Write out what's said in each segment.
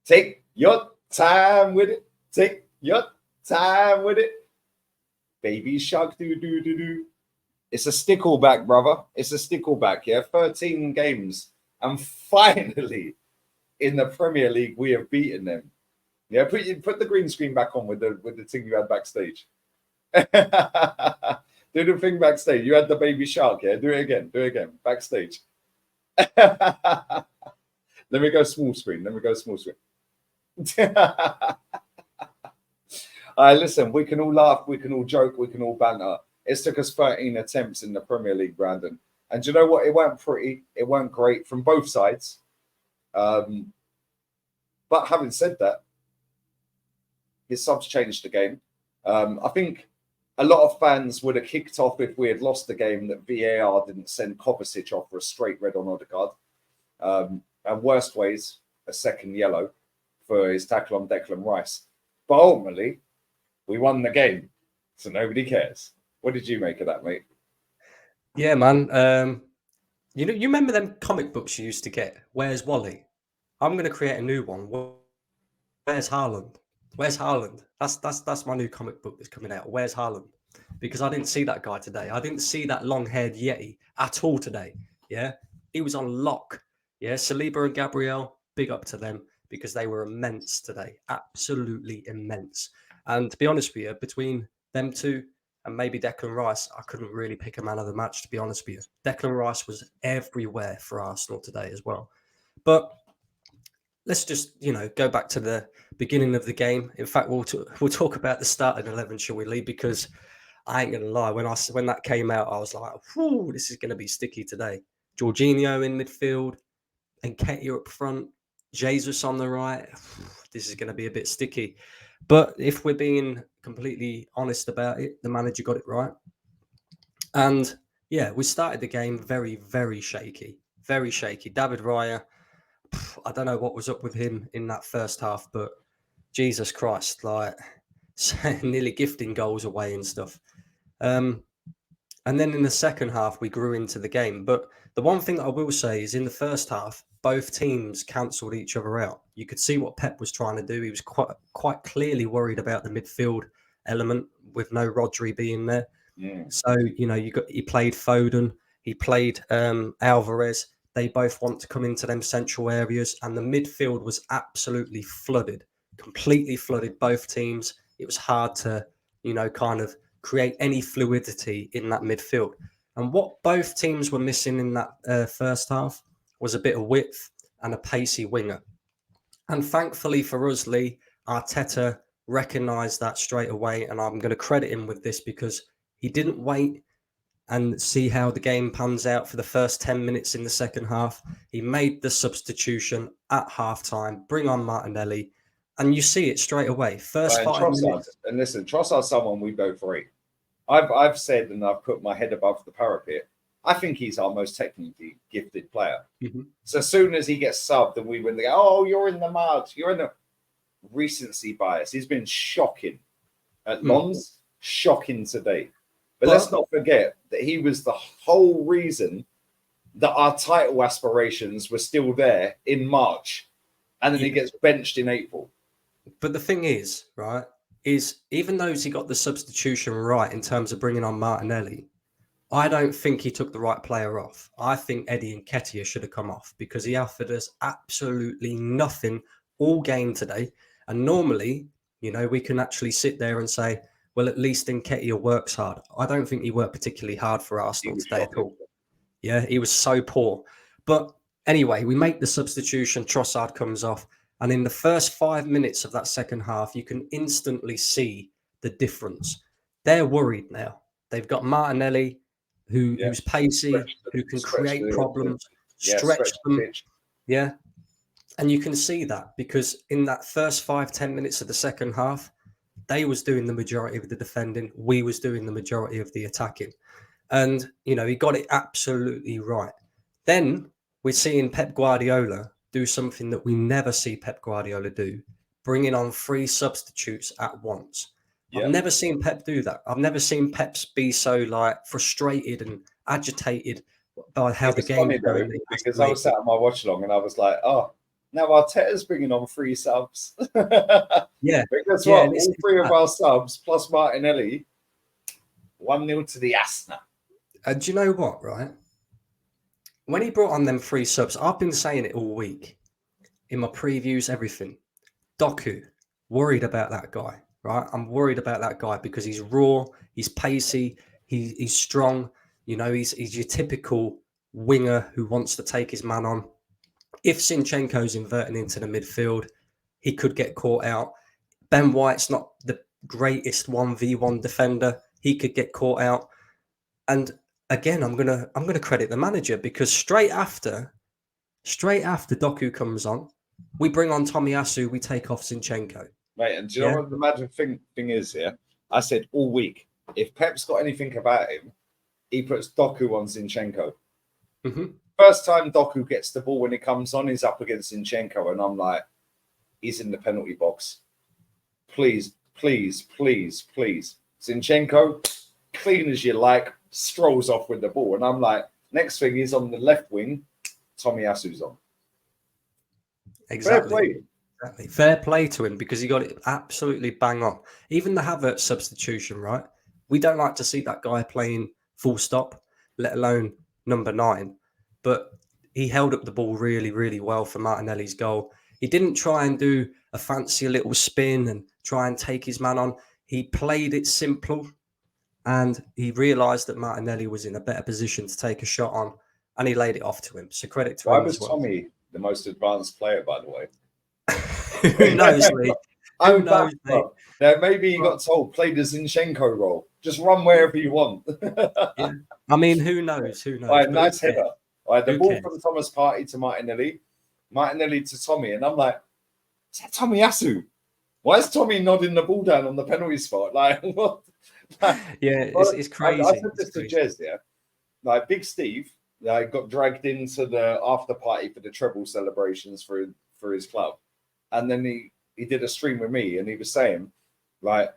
Take your time with it. Take your time with it. Baby shark, do. It's a stickleback, brother. It's a stickleback, yeah? 13 games. And finally, in the Premier League, we have beaten them. Yeah, put the green screen back on with the thing you had backstage. Do the thing backstage. You had the baby shark, yeah? Do it again. Backstage. Let me go small screen. All right, listen, we can all laugh, we can all joke, we can all banter. It took us 13 attempts in the Premier League, Brandon. And you know what? It weren't pretty. It weren't great from both sides. But having said that, his subs changed the game. I think a lot of fans would have kicked off if we had lost the game that VAR didn't send Kovacic off for a straight red on Odegaard. And worst ways, a second yellow for his tackle on Declan Rice. But ultimately, we won the game, so nobody cares. What did you make of that, mate? Yeah, man. You remember them comic books you used to get? Where's Wally? I'm going to create a new one. Where's Haaland? Where's Haaland? That's my new comic book that's coming out. Where's Haaland? Because I didn't see that guy today. I didn't see that long-haired Yeti at all today. Yeah, he was on lock. Yeah, Saliba and Gabriel, big up to them because they were immense today. Absolutely immense. And to be honest with you, between them two and maybe Declan Rice, I couldn't really pick a man of the match, to be honest with you. Declan Rice was everywhere for Arsenal today as well. But let's just, go back to the beginning of the game. In fact, we'll talk about the starting 11, shall we, Lee? Because I ain't going to lie, when that came out, I was like, whew, this is going to be sticky today. Jorginho in midfield, Nketiah up front, Jesus on the right. This is going to be a bit sticky. But if we're being completely honest about it, the manager got it right. And yeah, we started the game very, very shaky. Very shaky. David Raya, I don't know what was up with him in that first half, but Jesus Christ, like nearly gifting goals away and stuff. And then in the second half, we grew into the game. But the one thing that I will say is in the first half, both teams cancelled each other out. You could see what Pep was trying to do. He was quite clearly worried about the midfield element with no Rodri being there. Yeah. So, he played Foden, he played Alvarez. They both want to come into them central areas. And the midfield was absolutely flooded, completely flooded, both teams. It was hard to, kind of create any fluidity in that midfield. And what both teams were missing in that first half was a bit of width and a pacey winger. And thankfully for us, Lee, Arteta recognised that straight away. And I'm going to credit him with this because he didn't wait and see how the game pans out for the first 10 minutes in the second half. He made the substitution at halftime, bring on Martinelli, and you see it straight away. First 5 minutes. And listen, Trossard's someone we go for it. I've said, and I've put my head above the parapet, I think he's our most technically gifted player. Mm-hmm. So as soon as he gets subbed and we win the game, oh, you're in the mud. You're in the recency bias. He's been shocking at Lons, shocking today. But let's not forget that he was the whole reason that our title aspirations were still there in March. And then he gets benched in April. But the thing is, right, is even though he got the substitution right in terms of bringing on Martinelli, I don't think he took the right player off. I think Eddie Nketiah should have come off because he offered us absolutely nothing all game today. And normally, we can actually sit there and say, well, at least Nketiah works hard. I don't think he worked particularly hard for Arsenal today at all. Yeah, he was so poor. But anyway, we make the substitution. Trossard comes off. And in the first 5 minutes of that second half, you can instantly see the difference. They're worried now. They've got Martinelli, who's pacey, who can create problems, stretch them. Yeah. And you can see that because in that first 5-10 minutes of the second half, they was doing the majority of the defending. We was doing the majority of the attacking. And, he got it absolutely right. Then we're seeing Pep Guardiola do something that we never see Pep Guardiola do, bringing on 3 substitutes at once. I've never seen Pep do that. I've never seen Pep be so frustrated and agitated by how the game is going. Because I was sat on my watch along and I was like, oh, Now Arteta's bringing on 3 subs. Yeah, But guess yeah. what? And All 3 of our subs plus Martinelli, 1-0 to the Asna. and do you know what? Right, when he brought on them 3 subs, I've been saying it all week in my previews, everything. Doku, worried about that guy. Right, I'm worried about that guy because he's raw, he's pacey, he's strong. You know, he's your typical winger who wants to take his man on. If Zinchenko's inverting into the midfield, he could get caught out. Ben White's not the greatest 1v1 defender. He could get caught out. And again, I'm gonna credit the manager because straight after Doku comes on, we bring on Tomiyasu, we take off Zinchenko. Mate, and do you know what the magic thing is here? I said all week, if Pep's got anything about him, he puts Doku on Zinchenko. Mm-hmm. First time Doku gets the ball when he comes on, he's up against Zinchenko, and I'm like, he's in the penalty box. Please, please, please, please. Zinchenko, clean as you like, strolls off with the ball. And I'm like, next thing is on the left wing, Tomiyasu's on. Exactly. Fair play. Exactly. Fair play to him because he got it absolutely bang on. Even the Havertz substitution, right? We don't like to see that guy playing full stop, let alone number 9. But he held up the ball really, really well for Martinelli's goal. He didn't try and do a fancy little spin and try and take his man on. He played it simple and he realised that Martinelli was in a better position to take a shot on and he laid it off to him. So credit to him. Why was Tommy the most advanced player, by the way? Who knows, Lee? Who knows, mate? Now, maybe he got told, play the Zinchenko role. Just run wherever you want. Yeah. I mean, who knows? Who knows? All right, nice header. All right, the ball cares? from Thomas Partey to Martinelli. Martinelli to Tommy. And I'm like, is that Tomiyasu? Why is Tommy nodding the ball down on the penalty spot? Like, what? Yeah, it's crazy. I said this to Jez, yeah. Like, Big Steve got dragged into the after party for the treble celebrations for his club. And then he did a stream with me and he was saying, like,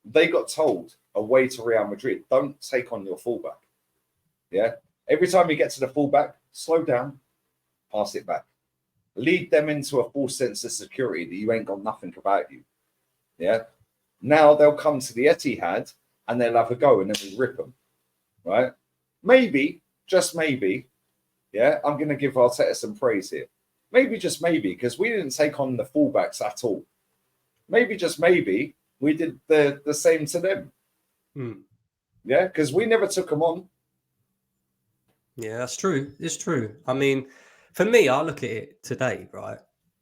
they got told away to Real Madrid, don't take on your fullback. Yeah. Every time you get to the fullback, slow down, pass it back. Lead them into a false sense of security that you ain't got nothing about you. Yeah. Now they'll come to the Etihad and they'll have a go and then we rip them. Right. Maybe, just maybe. Yeah. I'm going to give Arteta some praise here. Maybe, just maybe, because we didn't take on the fullbacks at all. Maybe, just maybe, we did the same to them. Yeah, because we never took them on. Yeah, that's true. It's true. I mean, for me, I look at it today, right?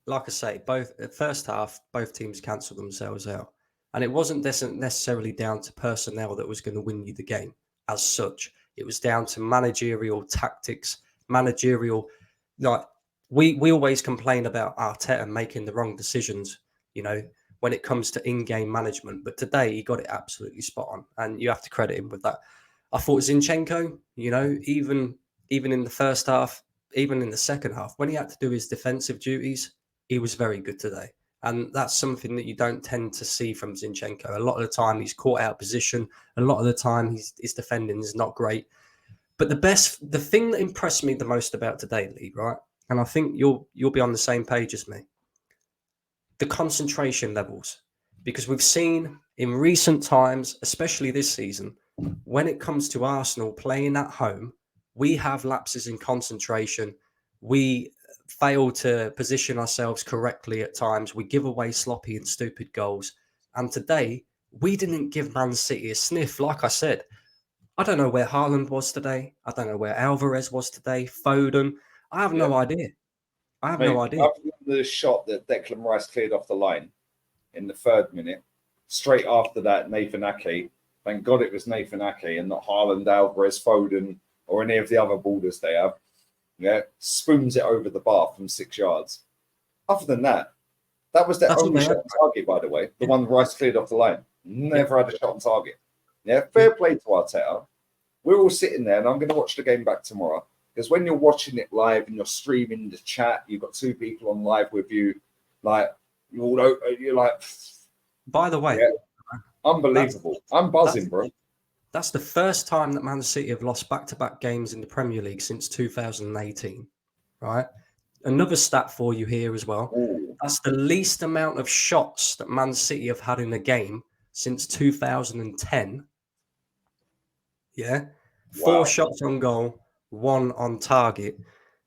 Like I say, both the first half, both teams cancelled themselves out. And it wasn't necessarily down to personnel that was going to win you the game as such. It was down to managerial tactics, managerial, like, we always complain about Arteta making the wrong decisions, you know, when it comes to in-game management. But today he got it absolutely spot on, and you have to credit him with that. I thought Zinchenko, you know, even in the first half, even in the second half, when he had to do his defensive duties, he was very good today. And that's something that you don't tend to see from Zinchenko. A lot of the time he's caught out of position. A lot of the time his defending is not great. But the thing that impressed me the most about today, Lee, right? And I think you'll be on the same page as me. The concentration levels, because we've seen in recent times, especially this season, when it comes to Arsenal playing at home, we have lapses in concentration. We fail to position ourselves correctly at times. We give away sloppy and stupid goals. And today, we didn't give Man City a sniff. Like I said, I don't know where Haaland was today. I don't know where Alvarez was today. Foden. I have no idea. I have no idea. After the shot that Declan Rice cleared off the line in the 3rd minute, straight after that, Nathan Ake, thank God it was Nathan Ake and not Haaland, Alvarez, Foden, or any of the other borders they have, yeah, spoons it over the bar from 6 yards. Other than that, that was their only shot on target, by the way. The one Rice cleared off the line. Never had a shot on target. Yeah, fair play to Arteta. We're all sitting there, and I'm going to watch the game back tomorrow. Because when you're watching it live and you're streaming the chat, you've got 2 people on live with you. Like, you're like... By the way... Yeah, unbelievable. I'm buzzing, bro. That's the first time that Man City have lost back-to-back games in the Premier League since 2018, right? another stat for you here as well. Ooh, That's the least amount of shots that Man City have had in a game since 2010. Yeah. 4 wow. shots on goal, 1 on target.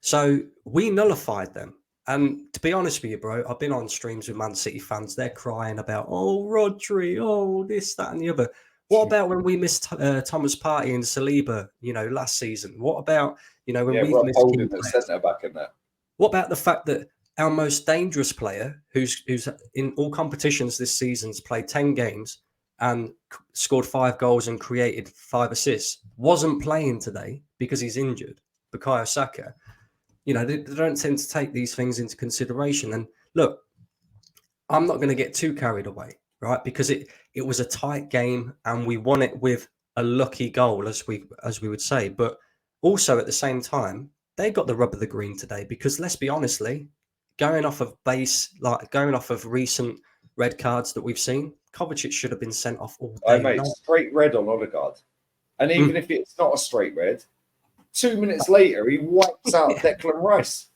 So we nullified them. And to be honest with you, bro, I've been on streams with Man City fans. They're crying about, oh, Rodri, oh, this, that, and the other. What about when we missed Thomas Partey and Saliba, last season? What about, when Yeah, we've Rob missed key Holding at players? centre back in there. What about the fact that our most dangerous player, who's in all competitions this season's played 10 games and scored 5 goals and created 5 assists, wasn't playing today because he's injured, Bukayo Saka? They don't tend to take these things into consideration. And look, I'm not going to get too carried away, right? Because it was a tight game and we won it with a lucky goal, as we would say. But also at the same time, they got the rub of the green today because let's be honestly, going off of recent red cards that we've seen, Kovacic should have been sent off all I day made long. straight red on Odegaard. And even if it's not a straight red, 2 minutes later, he wipes out Declan Rice.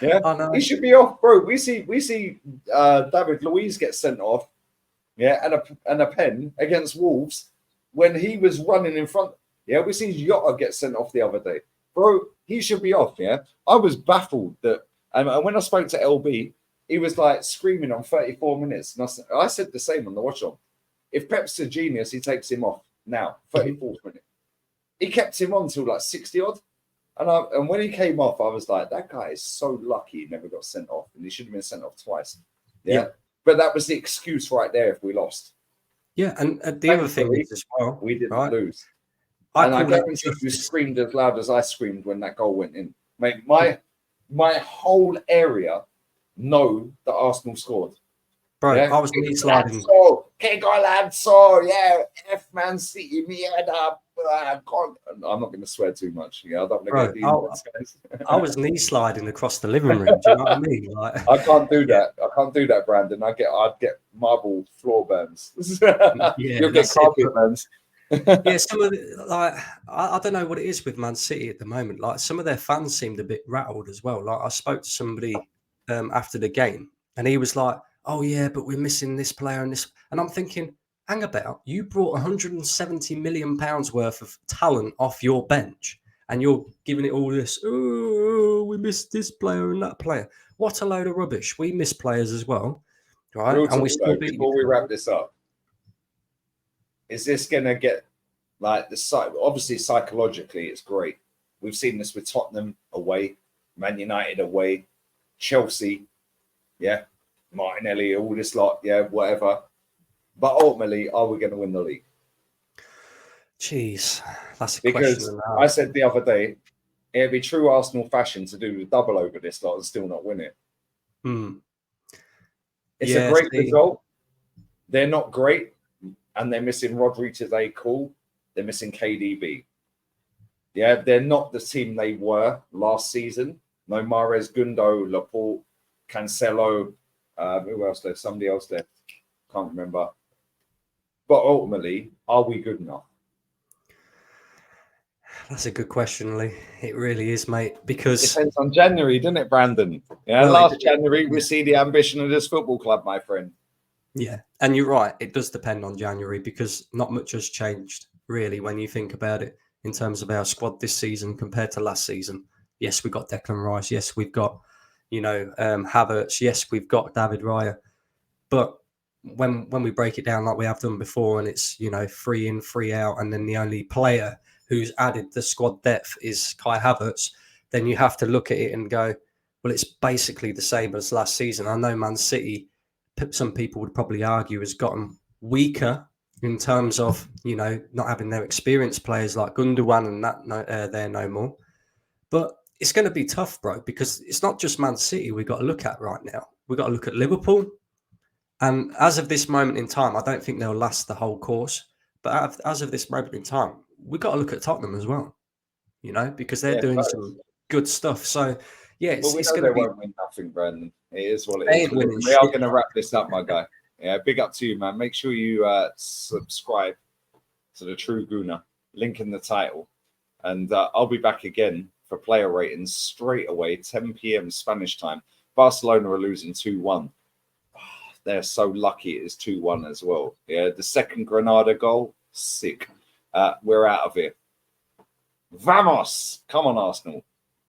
Yeah, I know. he should be off, bro. We see David Luiz get sent off, yeah, and a pen against Wolves when he was running in front. Yeah, we see Jota get sent off the other day, bro. He should be off. Yeah, I was baffled that, and when I spoke to LB, he was like screaming on 34 minutes, and I said the same on the watch on. If Pep's a genius, he takes him off now, 34th minute. He kept him on till like 60 odd. And when he came off, I was like, that guy is so lucky he never got sent off. And he should have been sent off twice. Yeah. But that was the excuse right there if we lost. Yeah. And the other thing is as well, we didn't right? lose. I guarantee you screamed as loud as I screamed when that goal went in. Mate, my whole area know that Arsenal scored. Bro, Yeah? I was knee sliding. Yeah, F Man City, me head up. I'm not going to swear too much. Yeah, I don't want to get I was knee sliding across the living room. Do you know what I mean? Like, I can't do that. I can't do that, Brandon. I'd get marble floor burns. You'll get carpet burns. Yeah, some of I don't know what it is with Man City at the moment. Like some of their fans seemed a bit rattled as well. Like I spoke to somebody after the game, and he was like, "Oh yeah, but we're missing this player and this," and I'm thinking, hang about, you brought 170 million pounds worth of talent off your bench, and you're giving it all this. Oh, we missed this player and that player. What a load of rubbish. We miss players as well, right? Real and we talk, still though, beat before we wrap this up. Is this going to get like the site? Obviously, psychologically, it's great. We've seen this with Tottenham away, Man United away, Chelsea, yeah, Martinelli, all this lot, yeah, whatever. But ultimately, are we going to win the league? Jeez, that's a because question. I said the other day, it'd be true Arsenal fashion to do the double over this lot and still not win it. It's a great result. They're not great. And they're missing Rodri today. Cool. They're missing KDB. Yeah, they're not the team they were last season. No Mahrez, Gundo, Laporte, Cancelo. Who else there? Somebody else there. Can't remember. But ultimately, are we good enough? That's a good question, Lee. It really is, mate. Because it depends on January, doesn't it, Brandon? Yeah, well, last January we see the ambition of this football club, my friend. Yeah, and you're right. It does depend on January because not much has changed, really, when you think about it in terms of our squad this season compared to last season. Yes, we've got Declan Rice. Yes, we've got, Havertz. Yes, we've got David Raya. But when we break it down like we have done before and it's, 3 in, 3 out, and then the only player who's added the squad depth is Kai Havertz, then you have to look at it and go, well, it's basically the same as last season. I know Man City, some people would probably argue, has gotten weaker in terms of, not having their experienced players like Gundogan and that they're no more. But it's going to be tough, bro, because it's not just Man City we've got to look at right now. We've got to look at Liverpool. And as of this moment in time, I don't think they'll last the whole course. But as of this moment in time, we've got to look at Tottenham as well, because they're doing some good stuff. So, yeah, it's going to be... won't win nothing, Brandon. It is what it is. We are going to wrap this up, my guy. Yeah, big up to you, man. Make sure you subscribe to the True Gooner. Link in the title. And I'll be back again for for player ratings straight away. 10 p.m. Spanish time. Barcelona are losing 2-1. They're so lucky it is 2-1 as well. Yeah, the second Granada goal, sick. We're out of here. Vamos! Come on, Arsenal.